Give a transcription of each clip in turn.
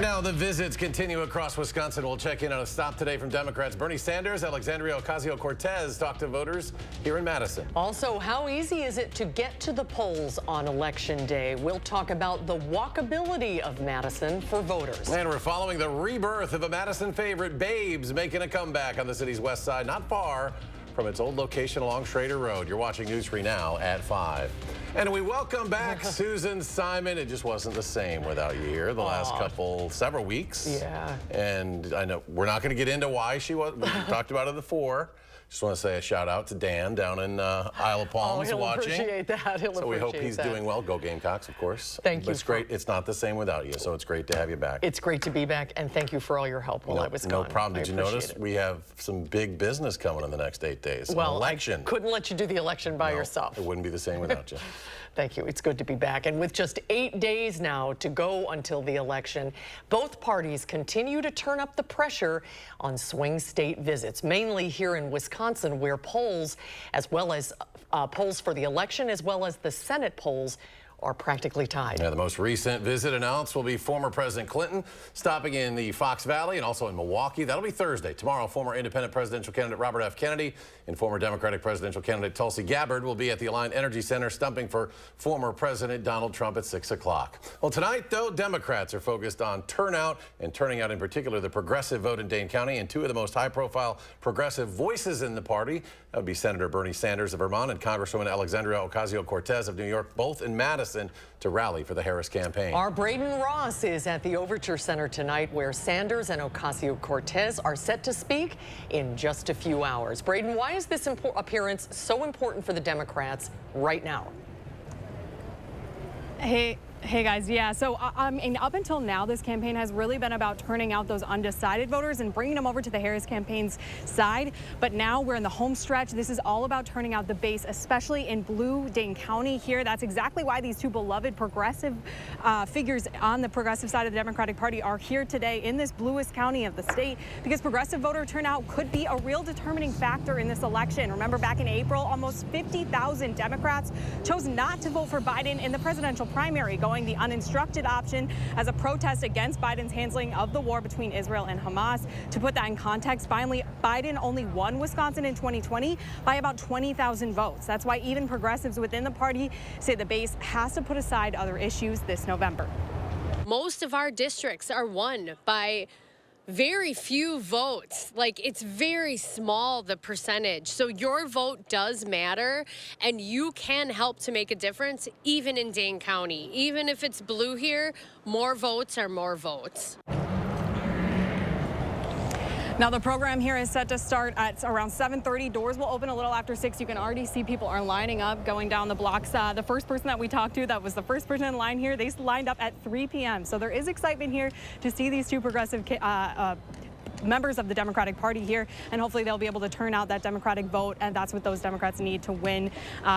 Now, the visits continue across Wisconsin. We'll check in on a stop today from Democrats. Bernie Sanders, Alexandria Ocasio-Cortez talked to voters here in Madison. Also, how easy is it to get to the polls on Election Day? We'll talk about the walkability of Madison for voters. And we're following the rebirth of a Madison favorite, Babes, making a comeback on the city's west side, not far from its old location along Schrader Road. You're watching News 3 now at 5. And we welcome back Susan Simon. It just wasn't the same without you here the last several weeks. Yeah. And I know we're not going to get into why she was. We talked about it before. Just want to say a shout out to Dan down in Isle of Palms watching. Appreciate that. So we hope he's doing well. Go Gamecocks, of course. Thank you. It's great. It's not the same without you, so it's great to have you back. It's great to be back, and thank you for all your help while I was gone. No problem. Did you notice we have some big business coming in the next 8 days? Well, election. I couldn't let you do the election by yourself. It wouldn't be the same without you. Thank you. It's good to be back. And with just 8 days now to go until the election, both parties continue to turn up the pressure on swing state visits, mainly here in Wisconsin, where polls, as well as polls for the election, as well as the Senate polls, are practically tied. Yeah, the most recent visit announced will be former President Clinton stopping in the Fox Valley and also in Milwaukee. That'll be Thursday. Tomorrow, former independent presidential candidate Robert F. Kennedy and former Democratic presidential candidate Tulsi Gabbard will be at the Alliant Energy Center stumping for former President Donald Trump at 6 o'clock. Well, tonight, though, Democrats are focused on turnout and turning out in particular the progressive vote in Dane County, and two of the most high-profile progressive voices in the party. That would be Senator Bernie Sanders of Vermont and Congresswoman Alexandria Ocasio-Cortez of New York, both in Madison to rally for the Harris campaign. Our Braden Ross is at the Overture Center tonight, where Sanders and Ocasio-Cortez are set to speak in just a few hours. Braden, why is this appearance so important for the Democrats right now? Hey guys, yeah, so I mean, up until now, this campaign has really been about turning out those undecided voters and bringing them over to the Harris campaign's side. But now we're in the home stretch. This is all about turning out the base, especially in blue Dane County here. That's exactly why these two beloved progressive figures on the progressive side of the Democratic Party are here today in this bluest county of the state, because progressive voter turnout could be a real determining factor in this election. Remember, back in April, almost 50,000 Democrats chose not to vote for Biden in the presidential primary, going the uninstructed option as a protest against Biden's handling of the war between Israel and Hamas. To put that in context, finally, Biden only won Wisconsin in 2020 by about 20,000 votes. That's why even progressives within the party say the base has to put aside other issues this November. Most of our districts are won by very few votes. Like, it's very small, the percentage. So your vote does matter, and you can help to make a difference even in Dane County. Even if it's blue here, more votes are more votes. Now, the program here is set to start at around 7:30. Doors will open a little after 6. You can already see people are lining up, going down the blocks. The first person that we talked to, that was the first person in line here, they lined up at 3 p.m. So there is excitement here to see these two progressive members of the Democratic Party here, and hopefully they'll be able to turn out that Democratic vote, and that's what those Democrats need to win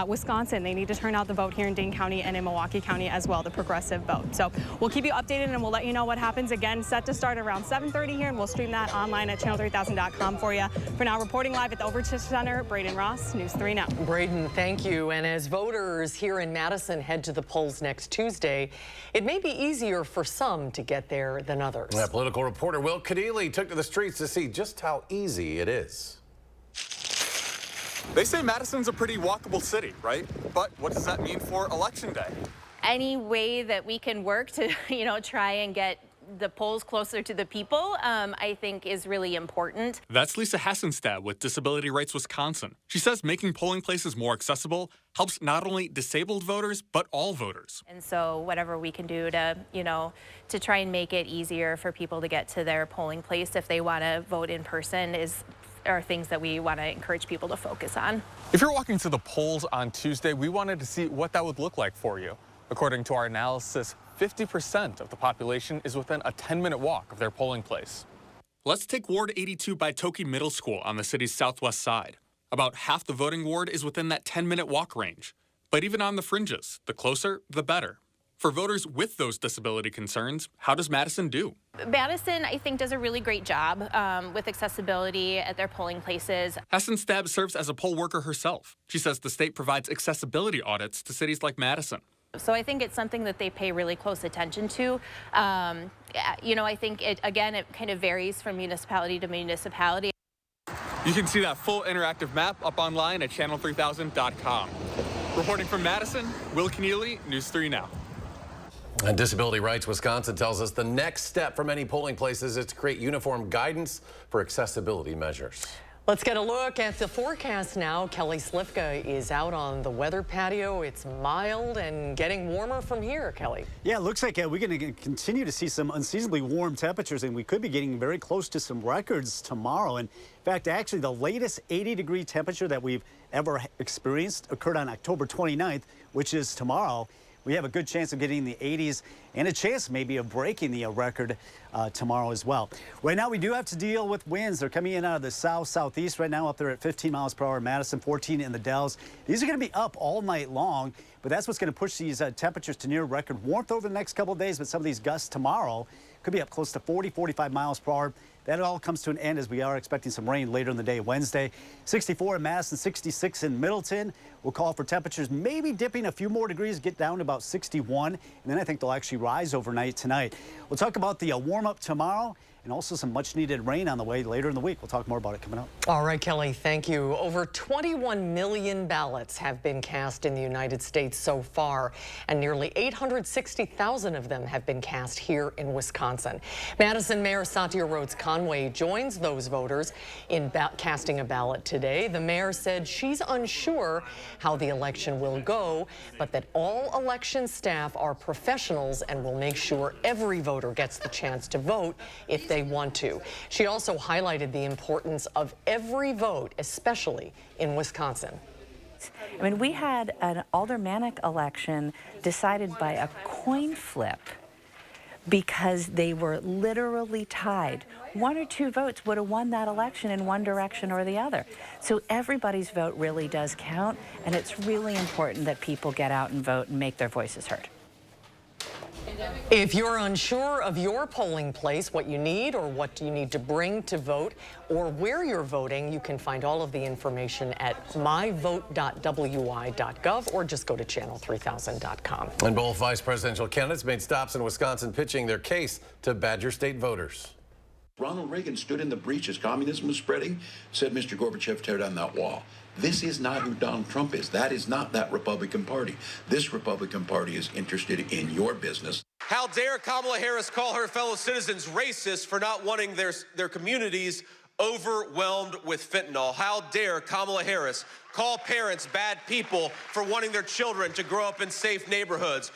Wisconsin. They need to turn out the vote here in Dane County and in Milwaukee County as well, the progressive vote. So we'll keep you updated, and we'll let you know what happens. Again, set to start around 7:30 here, and we'll stream that online at channel3000.com for you. For now, reporting live at the Overture Center, Braden Ross, News 3 Now. Braden, thank you. And as voters here in Madison head to the polls next Tuesday, it may be easier for some to get there than others. Yeah, political reporter Will Kadili took to the streets to see just how easy it is. They say Madison's a pretty walkable city, right? But what does that mean for Election Day? Any way that we can work to, try and get the polls closer to the people, I think is really important. That's Lisa Hassenstad with Disability Rights Wisconsin. She says making polling places more accessible helps not only disabled voters, but all voters. And so whatever we can do to, to try and make it easier for people to get to their polling place if they want to vote in person are things that we want to encourage people to focus on. If you're walking to the polls on Tuesday, we wanted to see what that would look like for you. According to our analysis, 50% of the population is within a 10-minute walk of their polling place. Let's take Ward 82 by Toki Middle School on the city's southwest side. About half the voting ward is within that 10-minute walk range. But even on the fringes, the closer, the better. For voters with those disability concerns, how does Madison do? Madison, I think, does a really great job with accessibility at their polling places. Hassenstad serves as a poll worker herself. She says the state provides accessibility audits to cities like Madison. So I think it's something that they pay really close attention to. You know, I think it kind of varies from municipality to municipality. You can see that full interactive map up online at channel3000.com. Reporting from Madison, Will Keneally, News 3 Now. And Disability Rights Wisconsin tells us the next step for many polling places is to create uniform guidance for accessibility measures. Let's get a look at the forecast now. Kelly Slifka is out on the weather patio. It's mild and getting warmer from here, Kelly. Yeah, it looks like we're going to continue to see some unseasonably warm temperatures, and we could be getting very close to some records tomorrow. And in fact, actually, the latest 80-degree temperature that we've ever experienced occurred on October 29th, which is tomorrow. We have a good chance of getting the 80s and a chance maybe of breaking the record tomorrow as well. Right now, we do have to deal with winds. They're coming in out of the south-southeast right now, up there at 15 miles per hour in Madison, 14 in the Dells. These are going to be up all night long, but that's what's going to push these temperatures to near record warmth over the next couple of days. But some of these gusts tomorrow could be up close to 40, 45 miles per hour. That all comes to an end as we are expecting some rain later in the day. Wednesday, 64 in Madison, 66 in Middleton. We'll call for temperatures maybe dipping a few more degrees, get down to about 61. And then I think they'll actually rise overnight tonight. We'll talk about the warm-up tomorrow and also some much-needed rain on the way later in the week. We'll talk more about it coming up. All right, Kelly, thank you. Over 21 million ballots have been cast in the United States so far, and nearly 860,000 of them have been cast here in Wisconsin. Madison Mayor Satya Rhodes Conway joins those voters in casting a ballot today. The mayor said she's unsure how the election will go, but that all election staff are professionals and will make sure every voter gets the chance to vote if they want to. She also highlighted the importance of every vote, especially in Wisconsin. I mean, we had an aldermanic election decided by a coin flip because they were literally tied. One or two votes would have won that election in one direction or the other. So everybody's vote really does count, and it's really important that people get out and vote and make their voices heard. If you're unsure of your polling place, what you need or what you need to bring to vote, or where you're voting, you can find all of the information at myvote.wi.gov or just go to channel3000.com. And both vice presidential candidates made stops in Wisconsin pitching their case to Badger State voters. Ronald Reagan stood in the breach as communism was spreading, said, Mr. Gorbachev, tear down that wall. This is not who Donald Trump is. That is not that Republican Party. This Republican Party is interested in your business. How dare Kamala Harris call her fellow citizens racist for not wanting their communities overwhelmed with fentanyl? How dare Kamala Harris call parents bad people for wanting their children to grow up in safe neighborhoods?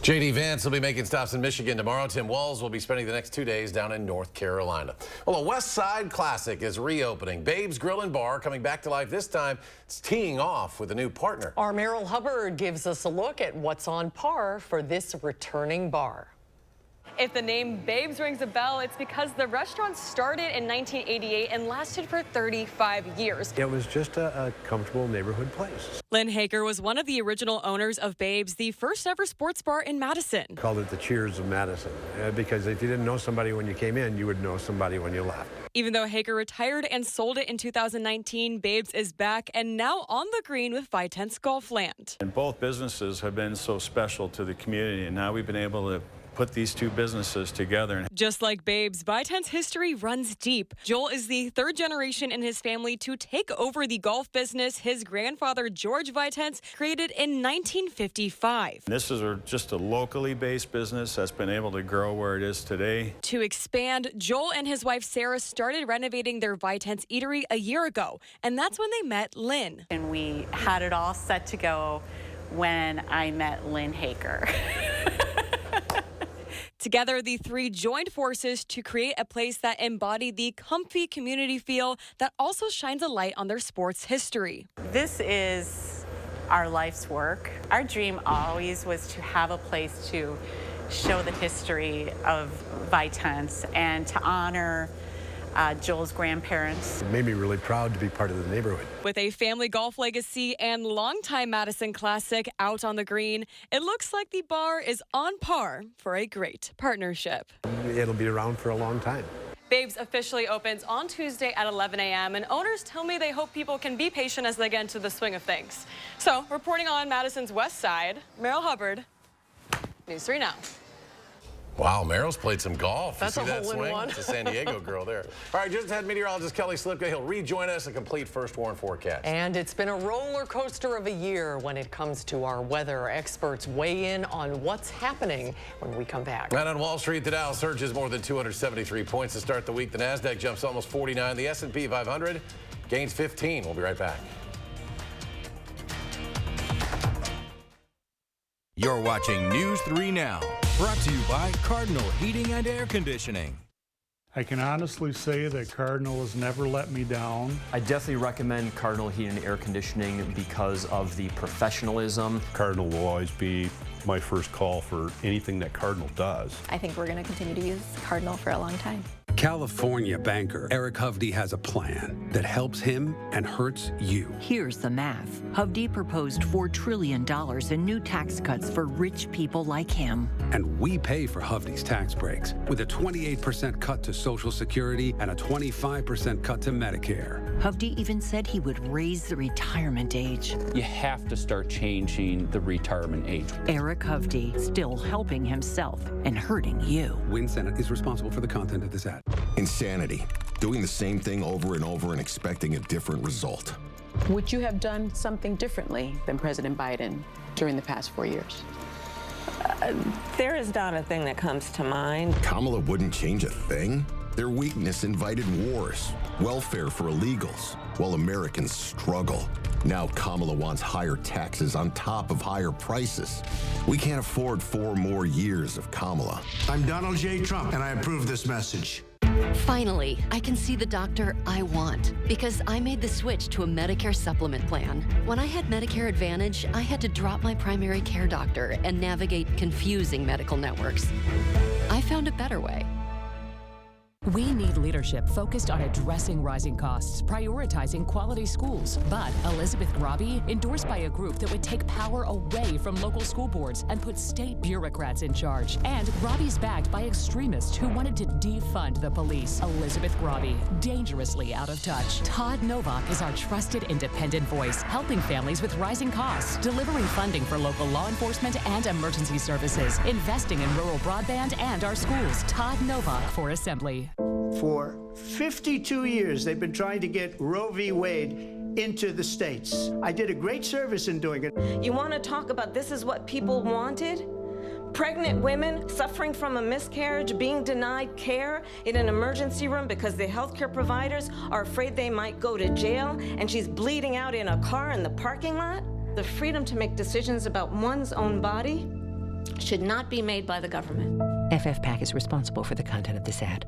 J.D. Vance will be making stops in Michigan tomorrow. Tim Walz will be spending the next 2 days down in North Carolina. Well, a West Side classic is reopening. Babe's Grill and Bar coming back to life this time. It's teeing off with a new partner. Our Merrill Hubbard gives us a look at what's on par for this returning bar. If the name Babes rings a bell, it's because the restaurant started in 1988 and lasted for 35 years. It was just a comfortable neighborhood place. Lynn Haker was one of the original owners of Babes, the first ever sports bar in Madison. Called it the Cheers of Madison, because if you didn't know somebody when you came in, you would know somebody when you left. Even though Haker retired and sold it in 2019, Babes is back and now on the green with Vitence Golfland. And both businesses have been so special to the community, and now we've been able to put these two businesses together. Just like Babes, Vitence history runs deep. Joel is the third generation in his family to take over the golf business his grandfather, George Vitence, created in 1955. This is just a locally based business that's been able to grow where it is today. To expand, Joel and his wife, Sarah, started renovating their Vitence eatery a year ago, and that's when they met Lynn. And we had it all set to go when I met Lynn Haker. Together, the three joined forces to create a place that embodied the comfy community feel that also shines a light on their sports history. This is our life's work. Our dream always was to have a place to show the history of Vitence and to honor Joel's grandparents. It made me really proud to be part of the neighborhood. With a family golf legacy and longtime Madison classic out on the green, it looks like the bar is on par for a great partnership. It'll be around for a long time. Babes officially opens on Tuesday at 11 a.m. and owners tell me they hope people can be patient as they get into the swing of things. So, reporting on Madison's west side, Meryl Hubbard, News 3 Now. Wow, Meryl's played some golf. That's you see a that hole in swing? one. It's a San Diego girl there. All right, just ahead, meteorologist Kelly Slipka. He'll rejoin us, a complete first warn forecast. And it's been a roller coaster of a year when it comes to our weather. Experts weigh in on what's happening when we come back. And on Wall Street, the Dow surges more than 273 points to start the week. The Nasdaq jumps almost 49. The S&P 500 gains 15. We'll be right back. You're watching News 3 Now, brought to you by Cardinal Heating and Air Conditioning. I can honestly say that Cardinal has never let me down. I definitely recommend Cardinal Heating and Air Conditioning because of the professionalism. Cardinal will always be my first call for anything that Cardinal does. I think we're going to continue to use Cardinal for a long time. California banker Eric Hovde has a plan that helps him and hurts you. Here's the math. Hovde proposed $4 trillion in new tax cuts for rich people like him. And we pay for Hovde's tax breaks with a 28% cut to Social Security and a 25% cut to Medicare. Hovde even said he would raise the retirement age. You have to start changing the retirement age. Eric Hovde still helping himself and hurting you. Win Senate is responsible for the content of this ad. Insanity. Doing the same thing over and over and expecting a different result. Would you have done something differently than President Biden during the past 4 years? There is not a thing that comes to mind. Kamala wouldn't change a thing? Their weakness invited wars, welfare for illegals, while Americans struggle. Now Kamala wants higher taxes on top of higher prices. We can't afford 4 more years of Kamala. I'm Donald J. Trump, and I approve this message. Finally, I can see the doctor I want because I made the switch to a Medicare supplement plan. When I had Medicare Advantage, I had to drop my primary care doctor and navigate confusing medical networks. I found a better way. We need leadership focused on addressing rising costs, prioritizing quality schools. But Elizabeth Robbie, endorsed by a group that would take power away from local school boards and put state bureaucrats in charge. And Robbie's backed by extremists who wanted to defund the police. Elizabeth Robbie, dangerously out of touch. Todd Novak is our trusted independent voice, helping families with rising costs, delivering funding for local law enforcement and emergency services, investing in rural broadband and our schools. Todd Novak for Assembly. For 52 years, they've been trying to get Roe v. Wade into the states. I did a great service in doing it. You want to talk about this is what people wanted? Pregnant women suffering from a miscarriage, being denied care in an emergency room because the healthcare providers are afraid they might go to jail, and she's bleeding out in a car in the parking lot? The freedom to make decisions about one's own body should not be made by the government. FFPAC is responsible for the content of this ad.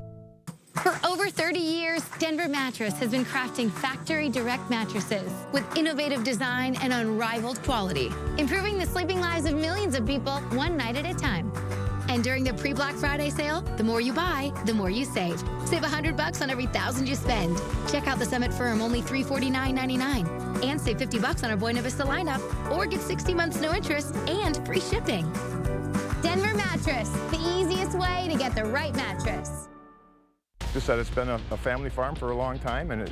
For over 30 years, Denver Mattress has been crafting factory direct mattresses with innovative design and unrivaled quality, improving the sleeping lives of millions of people one night at a time. And during the pre-Black Friday sale, the more you buy, the more you save. Save $100 on every $1,000 you spend. Check out the Summit Firm, only $349.99. And save $50 on our Buena Vista lineup, or get 60 months no interest and free shipping. Denver Mattress, the easiest way to get the right mattress. Just that it's been a family farm for a long time, and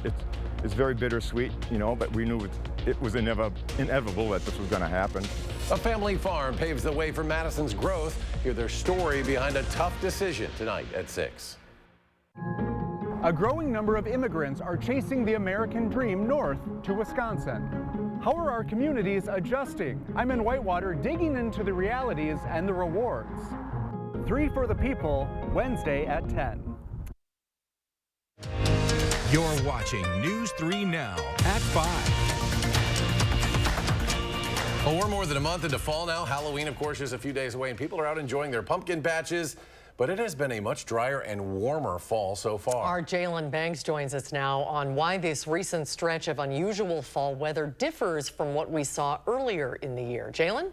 it's very bittersweet, you know, but we knew it was inevitable that this was going to happen. A family farm paves the way for Madison's growth. Hear their story behind a tough decision tonight at 6. A growing number of immigrants are chasing the American dream north to Wisconsin. How are our communities adjusting? I'm in Whitewater digging into the realities and the rewards. 3 for the People, Wednesday at 10. You're watching News 3 Now at 5. Well, we're more than a month into fall now. Halloween, of course, is a few days away, and people are out enjoying their pumpkin patches. But it has been a much drier and warmer fall so far. Our Jalen Banks joins us now on why this recent stretch of unusual fall weather differs from what we saw earlier in the year. Jalen?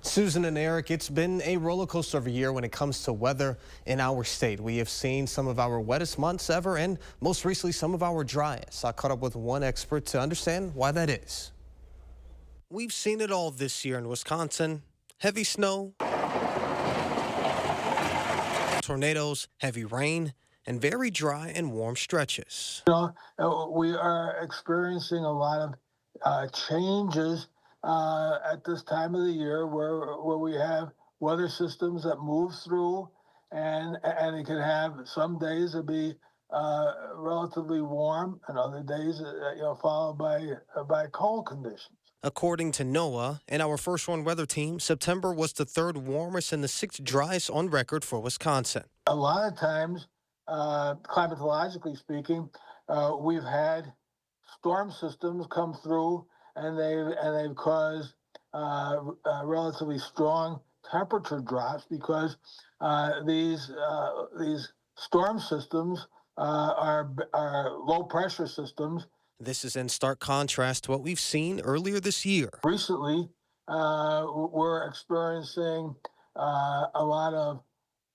Susan and Eric, it's been a roller coaster of a year when it comes to weather in our state. We have seen some of our wettest months ever and most recently some of our driest. I caught up with one expert to understand why that is. We've seen it all this year in Wisconsin. Heavy snow, tornadoes, heavy rain, and very dry and warm stretches. We are experiencing a lot of changes at this time of the year where we have weather systems that move through, and it can have some days that be relatively warm, and other days followed by cold conditions. According to NOAA and our First Warn Weather team, September was the 3rd warmest and the 6th driest on record for Wisconsin. A lot of times, climatologically speaking, we've had storm systems come through, and they've caused relatively strong temperature drops because these storm systems are low pressure systems. This is in stark contrast to what we've seen earlier this year. Recently, we're experiencing a lot of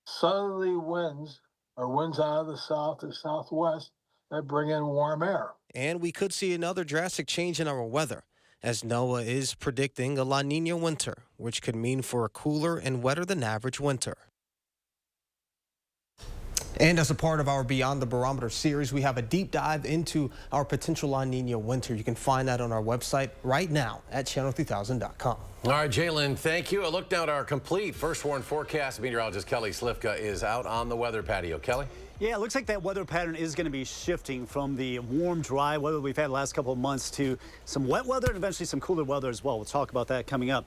southerly winds, or winds out of the south or southwest, that bring in warm air. And we could see another drastic change in our weather, as NOAA is predicting a La Niña winter, which could mean for a cooler and wetter than average winter. And as a part of our Beyond the Barometer series, we have a deep dive into our potential La Niña winter. You can find that on our website right now at channel3000.com. All right, Jalen, thank you. A look now at our complete First Warn forecast. Meteorologist Kelly Slifka is out on the weather patio. Kelly? Yeah, it looks like that weather pattern is going to be shifting from the warm, dry weather we've had the last couple of months to some wet weather and eventually some cooler weather as well. We'll talk about that coming up.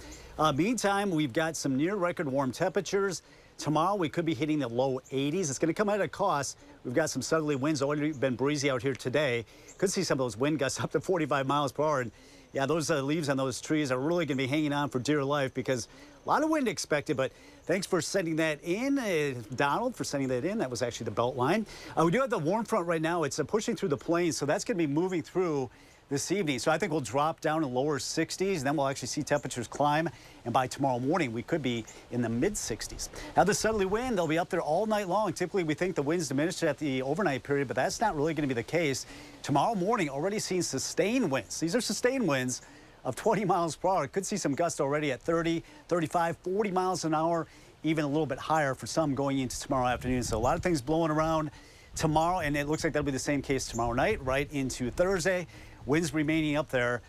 Meantime, we've got some near record warm temperatures. Tomorrow, we could be hitting the low 80s. It's going to come at a cost. We've got some southerly winds already been breezy out here today. Could see some of those wind gusts up to 45 miles per hour. And yeah, those leaves on those trees are really going to be hanging on for dear life because a lot of wind expected. But thanks for sending that in, Donald, for sending that in. That was actually the belt line. We do have the warm front right now. It's pushing through the plains, so that's going to be moving through this evening. So I think we'll drop down in lower 60s, and then we'll actually see temperatures climb. And by tomorrow morning, we could be in the mid 60s. Now, the southerly wind, they'll be up there all night long. Typically, we think the winds diminish at the overnight period, but that's not really going to be the case. Tomorrow morning, already seeing sustained winds. These are sustained winds of 20 miles per hour. Could see some gusts already at 30, 35, 40 miles an hour, even a little bit higher for some going into tomorrow afternoon. So a lot of things blowing around tomorrow, and it looks like that'll be the same case tomorrow night, right into Thursday. Winds remaining up there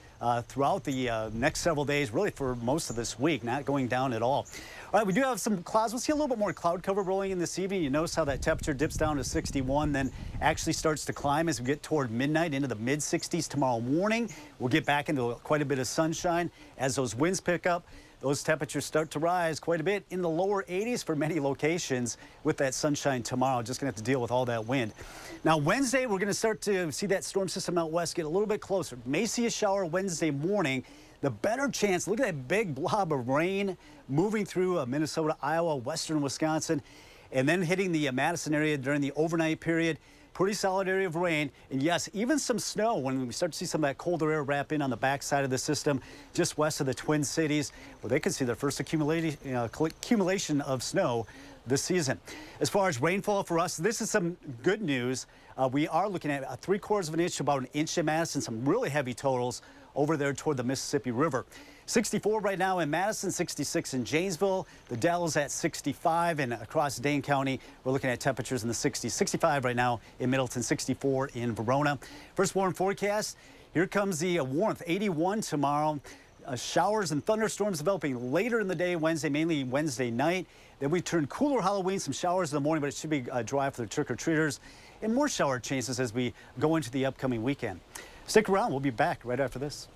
throughout the next several days, really for most of this week, not going down at all. All right, we do have some clouds. We'll see a little bit more cloud cover rolling in this evening. You notice how that temperature dips down to 61, then actually starts to climb as we get toward midnight into the mid 60s tomorrow morning. We'll get back into quite a bit of sunshine as those winds pick up. Those temperatures start to rise quite a bit in the lower 80s for many locations with that sunshine tomorrow. Just going to have to deal with all that wind. Now, Wednesday, we're going to start to see that storm system out west get a little bit closer. May see a shower Wednesday morning. The better chance, look at that big blob of rain moving through Minnesota, Iowa, western Wisconsin, and then hitting the Madison area during the overnight period. Pretty solid area of rain, and yes, even some snow when we start to see some of that colder air wrap in on the backside of the system just west of the Twin Cities, where they could see their first accumulation of snow this season. As far as rainfall for us, this is some good news. We are looking at 3/4 of an inch to about an inch in Madison, some really heavy totals over there toward the Mississippi River. 64 right now in Madison, 66 in Janesville. The Dells at 65, and across Dane County, we're looking at temperatures in the 60s. 65 right now in Middleton, 64 in Verona. First warm forecast, here comes the warmth, 81 tomorrow. Showers and thunderstorms developing later in the day Wednesday, mainly Wednesday night. Then we turn cooler Halloween, some showers in the morning, but it should be dry for the trick-or-treaters. And more shower chances as we go into the upcoming weekend. Stick around, we'll be back right after this.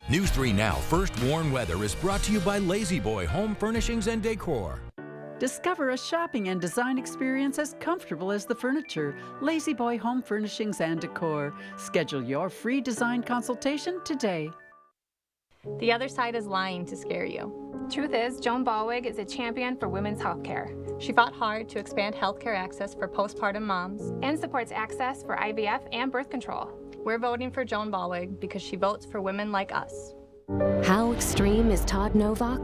News 3 Now First Warn Weather is brought to you by Lazy Boy Home Furnishings and Decor. Discover a shopping and design experience as comfortable as the furniture. Lazy Boy Home Furnishings and Decor. Schedule your free design consultation today. The other side is lying to scare you. Truth is, Joan Ballweg is a champion for women's health care. She fought hard to expand healthcare access for postpartum moms and supports access for IVF and birth control. We're voting for Joan Ballweg because she votes for women like us. How extreme is Todd Novak?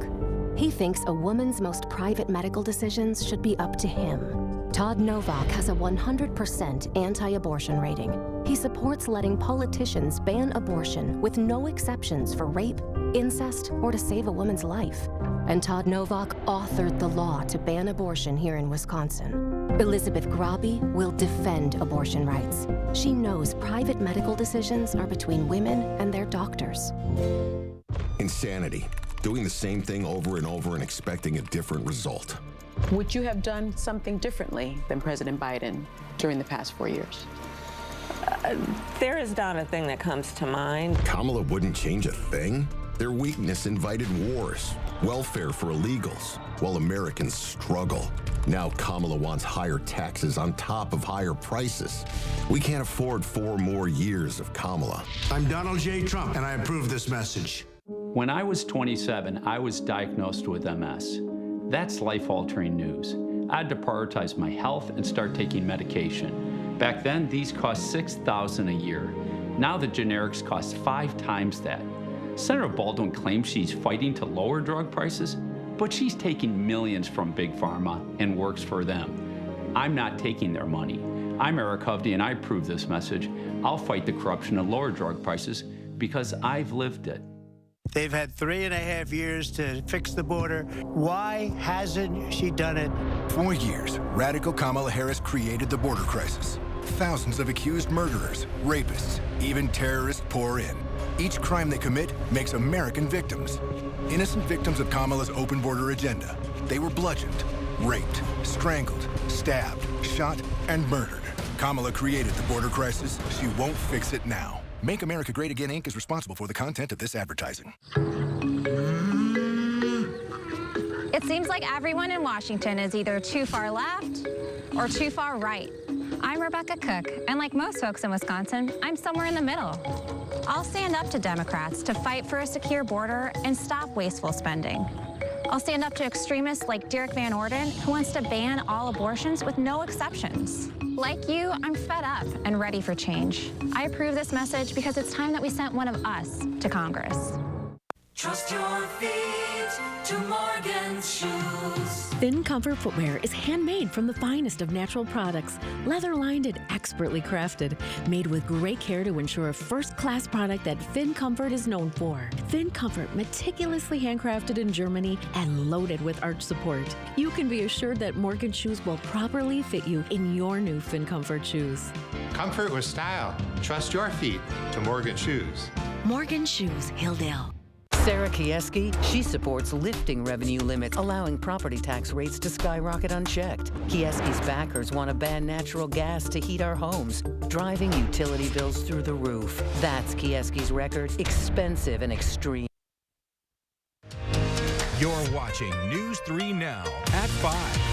He thinks a woman's most private medical decisions should be up to him. Todd Novak has a 100% anti-abortion rating. He supports letting politicians ban abortion with no exceptions for rape, incest, or to save a woman's life. And Todd Novak authored the law to ban abortion here in Wisconsin. Elizabeth Grabe will defend abortion rights. She knows private medical decisions are between women and their doctors. Insanity. Doing the same thing over and over and expecting a different result. Would you have done something differently than President Biden during the past 4 years? There is not a thing that comes to mind. Kamala wouldn't change a thing? Their weakness invited wars, welfare for illegals, while Americans struggle. Now Kamala wants higher taxes on top of higher prices. We can't afford 4 more years of Kamala. I'm Donald J. Trump, and I approve this message. When I was 27, I was diagnosed with MS. That's life-altering news. I had to prioritize my health and start taking medication. Back then, these cost $6,000 a year. Now the generics cost 5 times that. Senator Baldwin claims she's fighting to lower drug prices, but she's taking millions from Big Pharma and works for them. I'm not taking their money. I'm Eric Hovde, and I approve this message. I'll fight the corruption and lower drug prices because I've lived it. They've had 3.5 years to fix the border. Why hasn't she done it? For years, radical Kamala Harris created the border crisis. Thousands of accused murderers, rapists, even terrorists pour in. Each crime they commit makes American victims. Innocent victims of Kamala's open border agenda. They were bludgeoned, raped, strangled, stabbed, shot, and murdered. Kamala created the border crisis. She won't fix it now. Make America Great Again, Inc. is responsible for the content of this advertising. It seems like everyone in Washington is either too far left or too far right. I'm Rebecca Cook, and like most folks in Wisconsin, I'm somewhere in the middle. I'll stand up to Democrats to fight for a secure border and stop wasteful spending. I'll stand up to extremists like Derek Van Orden, who wants to ban all abortions with no exceptions. Like you, I'm fed up and ready for change. I approve this message because it's time that we sent one of us to Congress. Trust your feet to Morgan's shoes. Finn Comfort footwear is handmade from the finest of natural products, leather-lined and expertly crafted, made with great care to ensure a first-class product that Finn Comfort is known for. Finn Comfort, meticulously handcrafted in Germany and loaded with arch support. You can be assured that Morgan shoes will properly fit you in your new Finn Comfort shoes. Comfort with style. Trust your feet to Morgan Shoes. Morgan Shoes, Hilldale. Sarah Kieski, she supports lifting revenue limits, allowing property tax rates to skyrocket unchecked. Kieski's backers want to ban natural gas to heat our homes, driving utility bills through the roof. That's Kieski's record, expensive and extreme. You're watching News 3 Now at 5.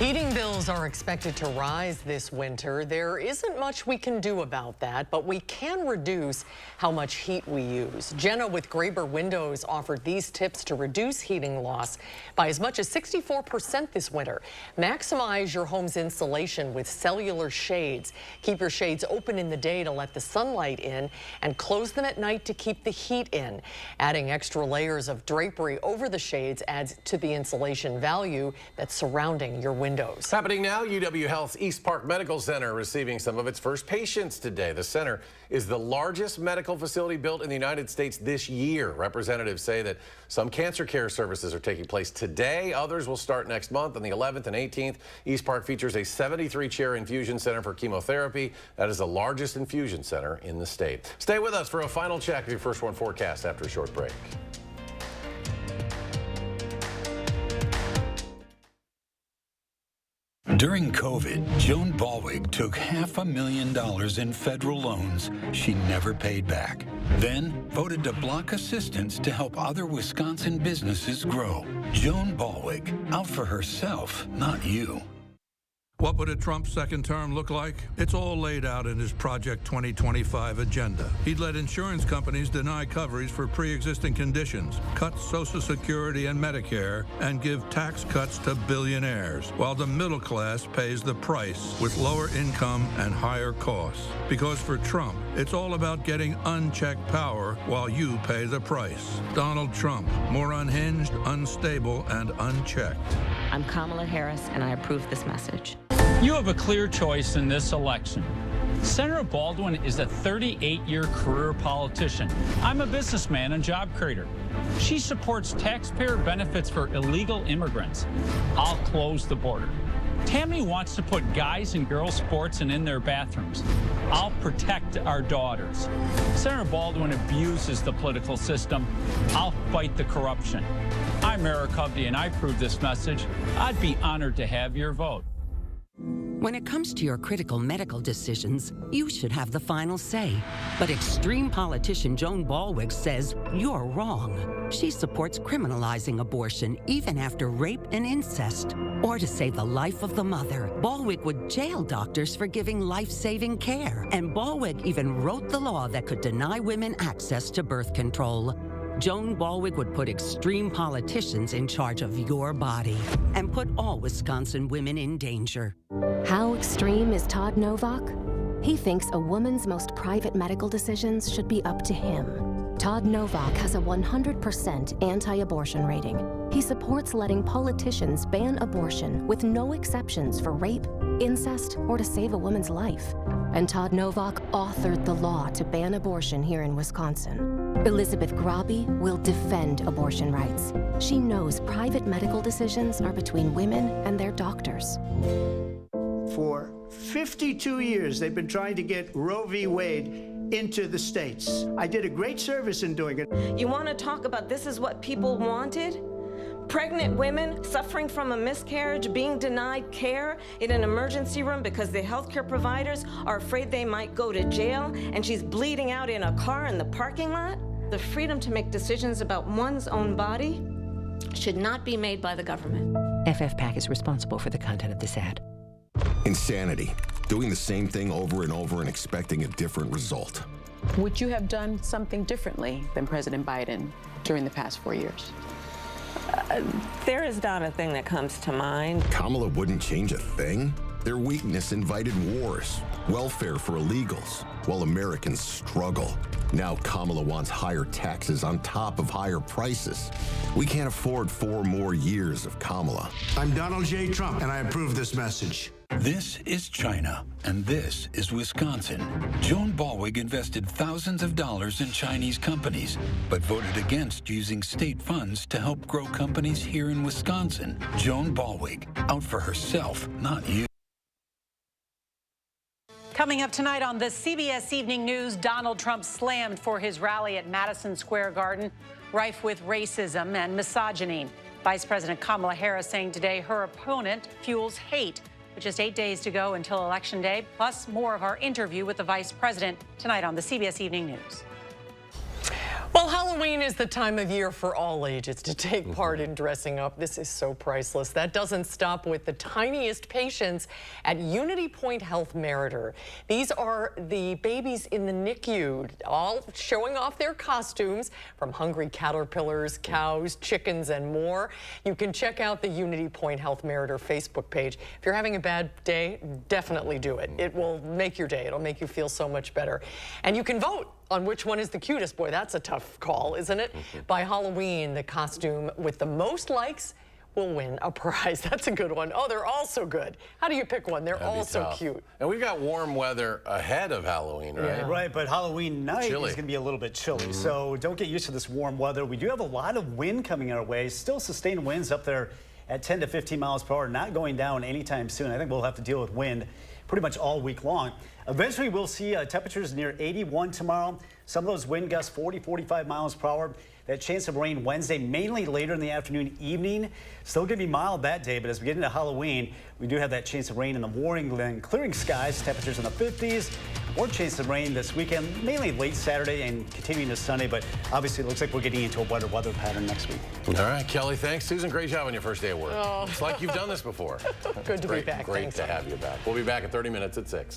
Heating bills are expected to rise this winter. There isn't much we can do about that, but we can reduce how much heat we use. Jenna with Graber Windows offered these tips to reduce heating loss by as much as 64% this winter. Maximize your home's insulation with cellular shades. Keep your shades open in the day to let the sunlight in and close them at night to keep the heat in. Adding extra layers of drapery over the shades adds to the insulation value that's surrounding your windows. Happening now, UW Health's East Park Medical Center receiving some of its first patients today. The center is the largest medical facility built in the United States this year. Representatives say that some cancer care services are taking place today. Others will start next month on the 11th and 18th. East Park features a 73-chair infusion center for chemotherapy. That is the largest infusion center in the state. Stay with us for a final check of your First One forecast after a short break. During COVID, Joan Balwig took $500,000 in federal loans she never paid back. Then voted to block assistance to help other Wisconsin businesses grow. Joan Balwig, out for herself, not you. What would a Trump second term look like? It's all laid out in his Project 2025 agenda. He'd let insurance companies deny coverage for pre-existing conditions, cut Social Security and Medicare, and give tax cuts to billionaires, while the middle class pays the price with lower income and higher costs. Because for Trump, it's all about getting unchecked power while you pay the price. Donald Trump, more unhinged, unstable, and unchecked. I'm Kamala Harris, and I approve this message. You have a clear choice in this election. Senator Baldwin is a 38-year career politician. I'm a businessman and job creator. She supports taxpayer benefits for illegal immigrants. I'll close the border. Tammy wants to put guys and girls sports in their bathrooms. I'll protect our daughters. Senator Baldwin abuses the political system. I'll fight the corruption. I'm Eric Hovde, and I approve this message. I'd be honored to have your vote. When it comes to your critical medical decisions, you should have the final say. But extreme politician Joan Ballweg says you're wrong. She supports criminalizing abortion even after rape and incest. Or to save the life of the mother, Ballweg would jail doctors for giving life-saving care. And Ballweg even wrote the law that could deny women access to birth control. Joan Ballweg would put extreme politicians in charge of your body and put all Wisconsin women in danger. How extreme is Todd Novak? He thinks a woman's most private medical decisions should be up to him. Todd Novak has a 100% anti-abortion rating. He supports letting politicians ban abortion with no exceptions for rape, incest, or to save a woman's life. And Todd Novak authored the law to ban abortion here in Wisconsin. Elizabeth Grabe will defend abortion rights. She knows private medical decisions are between women and their doctors. For 52 years, they've been trying to get Roe v. Wade into the states. I did a great service in doing it. You want to talk about this is what people wanted? Pregnant women suffering from a miscarriage, being denied care in an emergency room because the healthcare providers are afraid they might go to jail, and she's bleeding out in a car in the parking lot. The freedom to make decisions about one's own body should not be made by the government. FFPAC is responsible for the content of this ad. Insanity. Doing the same thing over and over and expecting a different result. Would you have done something differently than President Biden during the past 4 years? There is not a thing that comes to mind. Kamala wouldn't change a thing? Their weakness invited wars, welfare for illegals, while Americans struggle. Now Kamala wants higher taxes on top of higher prices. We can't afford 4 more years of Kamala. I'm Donald J. Trump, and I approve this message. This is China, and this is Wisconsin. Joan Ballweg invested thousands of dollars in Chinese companies, but voted against using state funds to help grow companies here in Wisconsin. Joan Ballweg, out for herself, not you. Coming up tonight on the CBS Evening News, Donald Trump slammed for his rally at Madison Square Garden, rife with racism and misogyny. Vice President Kamala Harris saying today her opponent fuels hate. With just 8 days to go until Election Day, plus more of our interview with the Vice President tonight on the CBS Evening News. Well, Halloween is the time of year for all ages to take part in dressing up. This is so priceless. That doesn't stop with the tiniest patients at Unity Point Health Meriter. These are the babies in the NICU, all showing off their costumes from hungry caterpillars, cows, chickens, and more. You can check out the Unity Point Health Meriter Facebook page. If you're having a bad day, definitely do it. It will make your day. It'll make you feel so much better. And you can vote on which one is the cutest. Boy, that's a tough call, isn't it? By Halloween, the costume with the most likes will win a prize. That's a good one. Oh, they're all so good. How do you pick one? They're all so cute. And we've got warm weather ahead of Halloween, right? Yeah, right, but Halloween night is going to be a little bit chilly, so don't get used to this warm weather. We do have a lot of wind coming our way, still sustained winds up there at 10 to 15 miles per hour, not going down anytime soon. I think we'll have to deal with wind pretty much all week long. Eventually, we'll see temperatures near 81 tomorrow. Some of those wind gusts 40, 45 miles per hour. That chance of rain Wednesday, mainly later in the afternoon, evening. Still going to be mild that day, but as we get into Halloween, we do have that chance of rain in the morning, then clearing skies, temperatures in the 50s. More chance of rain this weekend, mainly late Saturday and continuing to Sunday, but obviously it looks like we're getting into a wetter weather pattern next week. All right, Kelly, thanks. Susan, great job on your first day of work. Oh. It's like you've done this before. Good to be back. Great to have you back. We'll be back in 30 minutes at 6.